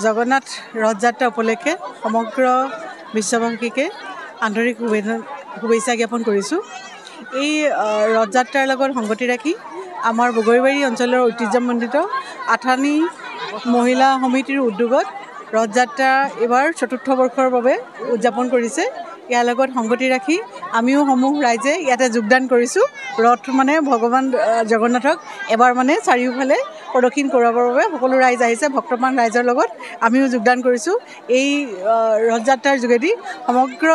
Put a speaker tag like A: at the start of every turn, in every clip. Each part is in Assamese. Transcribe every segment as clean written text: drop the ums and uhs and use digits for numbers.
A: জগন্নাথ ৰথযাত্ৰা উপলক্ষে সমগ্ৰ বিশ্ববাসীকে আন্তৰিক শুভেচ্ছা জ্ঞাপন কৰিছোঁ। এই ৰথযাত্ৰাৰ লগত সংগতি ৰাখি আমাৰ বগৰীবাৰী অঞ্চলৰ ঐতিহ্যমণ্ডিত আঠানী মহিলা সমিতিৰ উদ্যোগত ৰথযাত্ৰা এইবাৰ ৪ৰ্থ বৰ্ষৰ বাবে উদযাপন কৰিছে। ইয়াৰ লগত সংগতি ৰাখি আমিও সমূহ ৰাইজে ইয়াতে যোগদান কৰিছোঁ। ৰথ মানে ভগৱান জগন্নাথক এবাৰ মানে চাৰিওফালে প্ৰদক্ষিণ কৰাবৰ বাবে সকলো ৰাইজ আহিছে। ভক্তমান ৰাইজৰ লগত আমিও যোগদান কৰিছোঁ। এই ৰথযাত্ৰাৰ যোগেদি সমগ্ৰ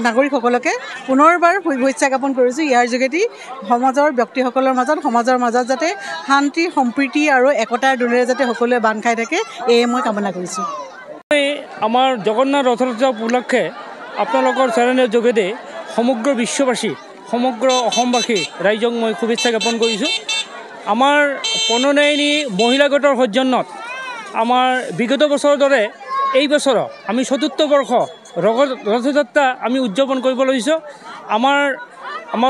A: নাগৰিকসকলকে পুনৰবাৰ শুভেচ্ছা জ্ঞাপন কৰিছোঁ। ইয়াৰ যোগেদি সমাজৰ ব্যক্তিসকলৰ মাজত সমাজৰ মাজত যাতে শান্তি সম্প্ৰীতি আৰু একতাৰ দোলেৰে যাতে সকলোৱে বান্ধ খাই থাকে, এয়ে মই কামনা কৰিছোঁ।
B: আমাৰ জগন্নাথ ৰথযাত্ৰা উপলক্ষে আপোনালোকৰ চেনেলৰ যোগেদি সমগ্ৰ বিশ্ববাসী সমগ্ৰ অসমবাসী ৰাইজক মই শুভেচ্ছা জ্ঞাপন কৰিছোঁ। আমাৰ প্ৰণয়নী মহিলা গোটৰ সৌজন্যত আমাৰ বিগত বছৰৰ দৰে এই বছৰ আমি ৪ৰ্থ বৰ্ষ ৰথযাত্ৰা আমি উদযাপন কৰিব লৈছোঁ। আমাৰ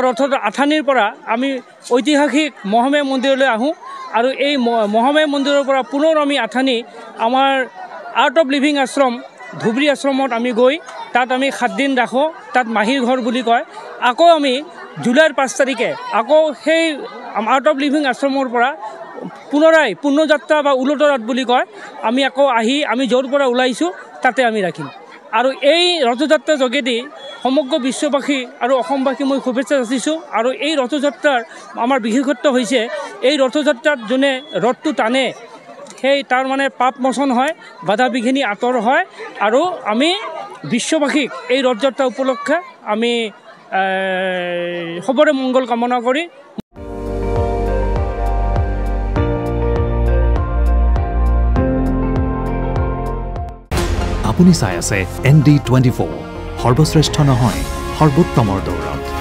B: ৰথত আঠানীৰ পৰা আমি ঐতিহাসিক মহামায়া মন্দিৰলৈ আহোঁ আৰু এই মহামায়া মন্দিৰৰ পৰা পুনৰ আমি আঠানী আমাৰ আৰ্ট অফ লিভিং আশ্ৰম ধুবুৰী আশ্ৰমত আমি গৈ তাত আমি 7 দিন ৰাখোঁ। তাত মাহীৰ ঘৰ বুলি কয়। আকৌ আমি জুলাইৰ 5 তাৰিখে আকৌ সেই আৰ্ট অফ লিভিং আশ্ৰমৰ পৰা পুনৰাই পুণ্যযাত্ৰা বা উলট ৰথ বুলি কয়, আমি আকৌ আহি আমি য'ৰ পৰা ওলাইছোঁ তাতে আমি ৰাখিম। আৰু এই ৰথযাত্ৰাৰ যোগেদি সমগ্ৰ বিশ্ববাসী আৰু অসমবাসী মই শুভেচ্ছা যাচিছোঁ। আৰু এই ৰথযাত্ৰাৰ আমাৰ বিশেষত্ব হৈছে এই ৰথযাত্ৰাত যোনে ৰথটো টানে সেই তাৰ মানে পাপ মোচন হয়, বাধা বিঘিনি আঁতৰ হয়। আৰু আমি বিশ্ববাসীক এই ৰথযাত্ৰা উপলক্ষে আমি সবৰে মংগল কামনা কৰি
C: আপুনি চাই আছে ND24 সৰ্বশ্ৰেষ্ঠ নহয় সৰ্বোত্তমৰ দৌৰত।